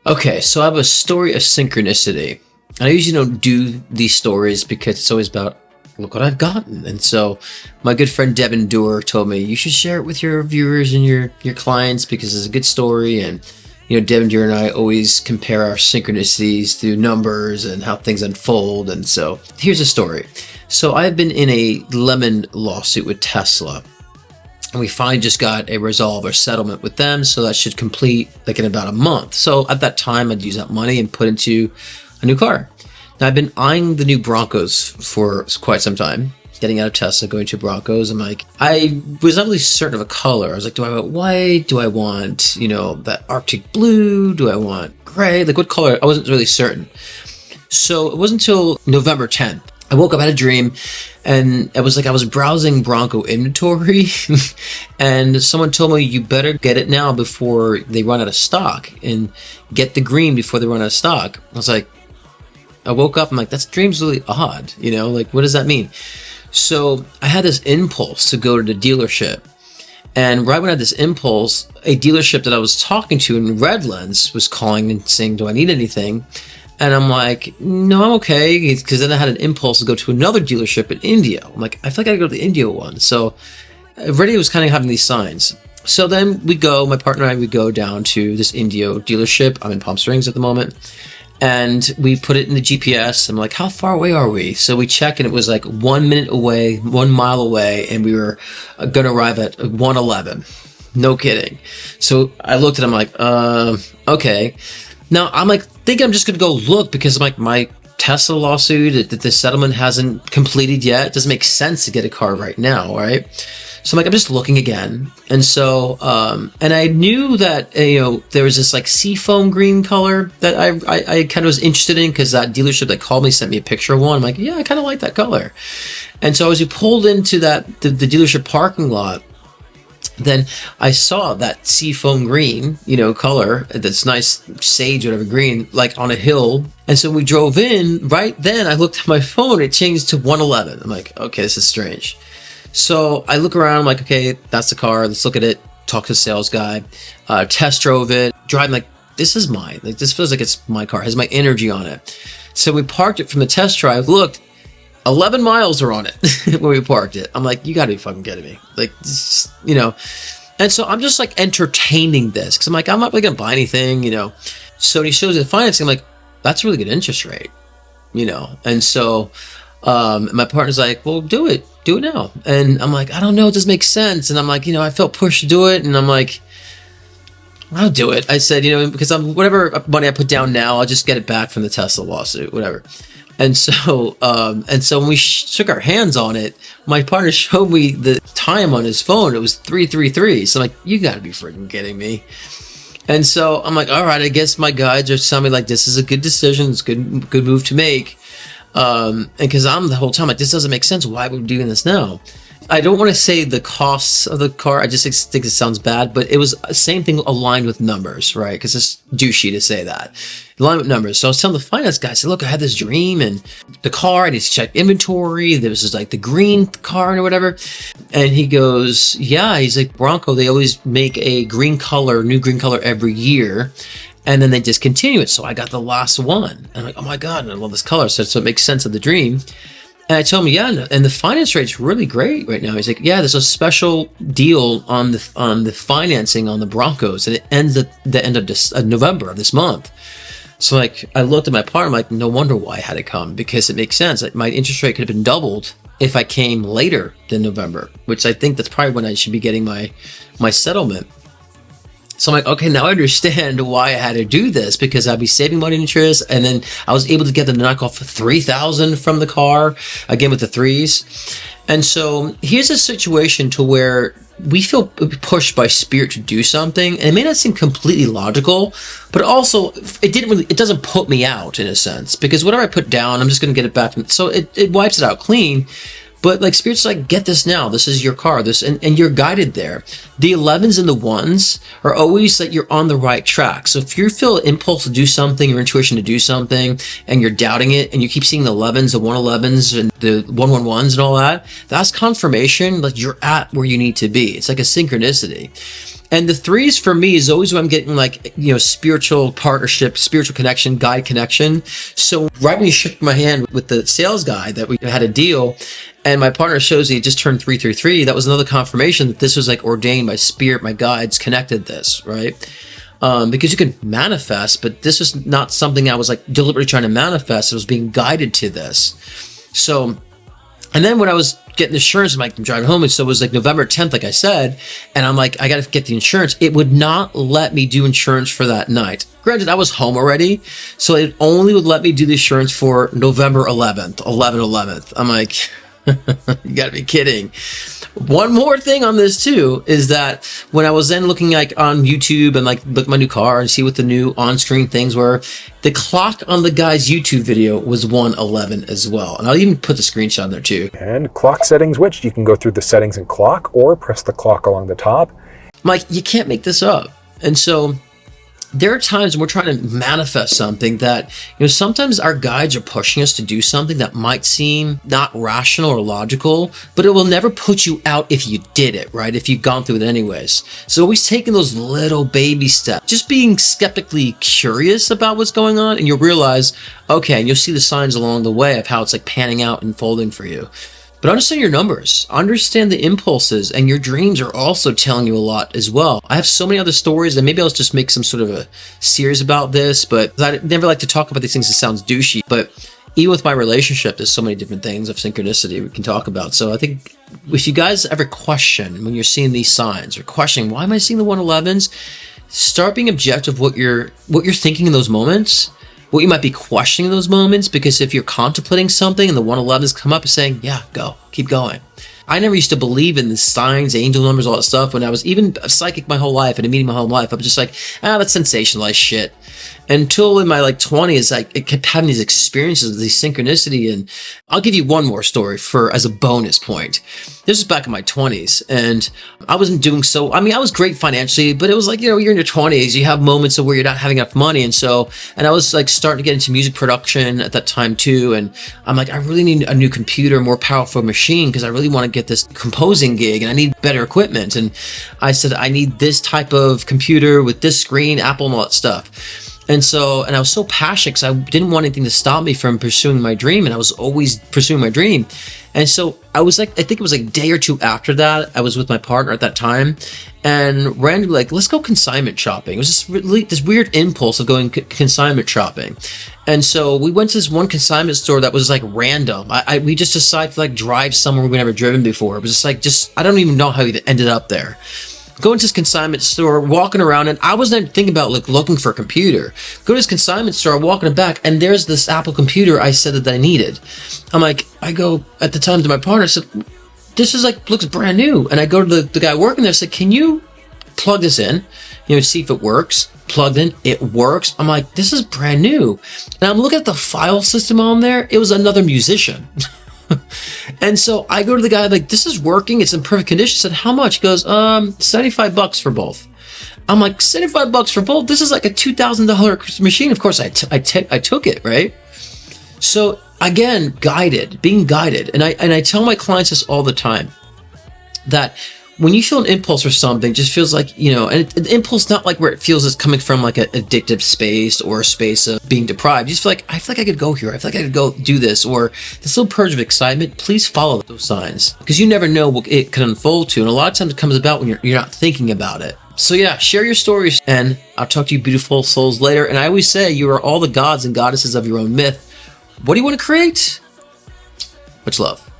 Okay, so I have a story of synchronicity. And I usually don't do these stories because it's always about, look what I've gotten. And so my good friend Devin Doer told me, you should share it with your viewers and your clients because it's a good story. And, Devin Doer and I always compare our synchronicities through numbers and how things unfold. And so here's a story. So I've been in a lemon lawsuit with Tesla. And we finally just got a resolve or settlement with them. So that should complete like in about a month. So at that time, I'd use that money and put into a new car. Now I've been eyeing the new Broncos for quite some time. Getting out of Tesla, going to Broncos. I was not really certain of a color. I was like, do I want white? Do I want, that Arctic blue? Do I want gray? Like what color? I wasn't really certain. So it wasn't until November 10th. I woke up, I had a dream, and it was like I was browsing Bronco inventory, and someone told me, you better get it now before they run out of stock, and get the green before they run out of stock. I woke up, I'm like, that dream's really odd, like, what does that mean? So I had this impulse to go to the dealership, and right when I had this impulse, a dealership that I was talking to in Redlands was calling and saying, do I need anything? And I'm like, no, I'm okay. Because then I had an impulse to go to another dealership in India. I'm like, I feel like I gotta go to the India one. So already was kind of having these signs. So then my partner and I would go down to this India dealership. I'm in Palm Springs at the moment. And we put it in the GPS. I'm like, how far away are we? So we check and it was like 1 minute away, 1 mile away. And we were going to arrive at 111. No kidding. So I looked at it, I'm like, okay. Now I'm like thinking I'm just going to go look because my Tesla lawsuit, that the settlement hasn't completed yet. It doesn't make sense to get a car right now, right? So I'm just looking again. And so, and I knew that, there was this like seafoam green color that I kind of was interested in because that dealership that called me sent me a picture of one. I'm like, yeah, I kind of like that color. And so as we pulled into the dealership parking lot, then I saw that seafoam green, color, that's nice sage, whatever green, like on a hill. And so we drove in. Right then, I looked at my phone. It changed to 111. I'm like, okay, this is strange. So I look around. I'm like, okay, that's the car. Let's look at it. Talk to the sales guy. Test drove it. Driving like, this is mine. Like this feels like it's my car. It has my energy on it. So we parked it from the test drive. Looked. 11 miles are on it when we parked it. I'm like, you gotta be fucking kidding me. Like, And so I'm just like entertaining this because I'm like, I'm not really gonna buy anything, So when he shows the financing, I'm like, that's a really good interest rate, And so my partner's like, well, do it now. And I'm like, I don't know, it doesn't make sense. And I'm like, I felt pushed to do it. And I'm like, I'll do it. I said, because whatever money I put down now, I'll just get it back from the Tesla lawsuit, whatever. And so when we shook our hands on it, my partner showed me the time on his phone. It was 3:33. So I'm like, you gotta be freaking kidding me. And so I'm like, all right, I guess my guides are telling me like, this is a good decision. It's a good move to make. And cause I'm the whole time like, this doesn't make sense. Why are we doing this now? I don't want to say the costs of the car. I just think it sounds bad, but it was the same thing aligned with numbers, right? Because it's douchey to say that. Aligned with numbers. So I was telling the finance guy, I said, look, I had this dream and the car, I need to check inventory. There was like the green car or whatever. And he goes, yeah, he's like, Bronco, they always make a new green color every year. And then they discontinue it. So I got the last one. And I'm like, oh my God, and I love this color. So it makes sense of the dream. And I told him, yeah, and the finance rate's really great right now. He's like, yeah, there's a special deal on the financing on the Broncos, and it ends at the end of November of this month. So like, I looked at my partner, I'm like, no wonder why I had to come, because it makes sense. Like, my interest rate could have been doubled if I came later than November, which I think that's probably when I should be getting my settlement. So I'm like, okay, now I understand why I had to do this, because I'd be saving money and interest. And then I was able to get them to knock off $3,000 from the car, again with the threes. And so here's a situation to where we feel pushed by spirit to do something. And it may not seem completely logical, but also it doesn't put me out in a sense, because whatever I put down, I'm just going to get it back. So it wipes it out clean. But like Spirit's like, get this now. This is your car. And you're guided there. The 11s and the 1s are always that you're on the right track. So if you feel impulse to do something or intuition to do something and you're doubting it and you keep seeing the 11s, the 111s and the 111s and all that, that's confirmation that you're at where you need to be. It's like a synchronicity. And the threes for me is always when I'm getting like, you know, spiritual partnership, spiritual connection, guide connection. So right when you shook my hand with the sales guy that we had a deal, and my partner shows he just turned 333, that was another confirmation that this was like ordained by spirit, my guides connected this, right? Because you can manifest, but this was not something I was like deliberately trying to manifest. It was being guided to this. So, and then when I was getting insurance, I'm like, I'm driving home, and so it was like November 10th, like I said, and I'm like, I got to get the insurance. It would not let me do insurance for that night. Granted, I was home already, so it only would let me do the insurance for November 11th, 11/11th. I'm like, you got to be kidding. One more thing on this too is that when I was then looking like on YouTube and like look at my new car and see what the new on-screen things were, the clock on the guy's YouTube video was 1:11 as well. And I'll even put the screenshot in there too. And clock settings, which you can go through the settings in clock or press the clock along the top. Mike, you can't make this up. And so there are times when we're trying to manifest something that, you know, sometimes our guides are pushing us to do something that might seem not rational or logical, but it will never put you out if you did it, right? If you've gone through it anyways. So always taking those little baby steps, just being skeptically curious about what's going on, and you'll realize, okay, and you'll see the signs along the way of how it's like panning out and folding for you. But understand your numbers, understand the impulses, and your dreams are also telling you a lot as well. I have so many other stories, and maybe I'll just make some sort of a series about this, but I never like to talk about these things. It sounds douchey, but even with my relationship, there's so many different things of synchronicity we can talk about. So I think if you guys ever question when you're seeing these signs or questioning, why am I seeing the 111s? Start being objective what you're thinking in those moments, what you might be questioning in those moments, because if you're contemplating something and the 111s come up and saying, yeah, go, keep going. I never used to believe in the signs, angel numbers, all that stuff. When I was even a psychic my whole life and a medium my whole life, I was just like, that's sensationalized shit. Until in my like 20s, I kept having these experiences of these synchronicity. And I'll give you one more story as a bonus point. This was back in my 20s, and I wasn't doing so. I mean, I was great financially, but it was like, you know, you're in your 20s, you have moments of where you're not having enough money. And I was like starting to get into music production at that time too. And I'm like, I really need a new computer, more powerful machine, because I really want to get this composing gig and I need better equipment. And I said, I need this type of computer with this screen, Apple, and all that stuff. And I was so passionate because I didn't want anything to stop me from pursuing my dream. And I was always pursuing my dream. And so I was like, I think it was like a day or two after that, I was with my partner at that time, and randomly like, let's go consignment shopping. It was just this weird impulse of going consignment shopping. And so we went to this one consignment store that was like random. We just decided to like drive somewhere we've never driven before. It was just I don't even know how we ended up there. Going to this consignment store, walking around, and I wasn't thinking about like looking for a computer. Go to this consignment store, walking back, and there's this Apple computer I said that I needed. I go at the time to my partner, I said, this is like, looks brand new. And I go to the guy working there, I said, can you plug this in, see if it works? Plugged in, it works. I'm like, this is brand new. And I'm looking at the file system on there. It was another musician. And so I go to the guy, like, this is working, it's in perfect condition. I said, how much? He goes, $75 for both. I'm like, $75 for both? This is like a $2,000 machine. Of course, I took it, right? So again, being guided. And I tell my clients this all the time, that when you feel an impulse or something, just feels like, and an impulse, not like where it feels it's coming from like an addictive space or a space of being deprived. You just feel like, I feel like I could go here. I feel like I could go do this, or this little purge of excitement. Please follow those signs, because you never know what it can unfold to. And a lot of times it comes about when you're not thinking about it. So yeah, share your stories, and I'll talk to you beautiful souls later. And I always say, you are all the gods and goddesses of your own myth. What do you want to create? Much love.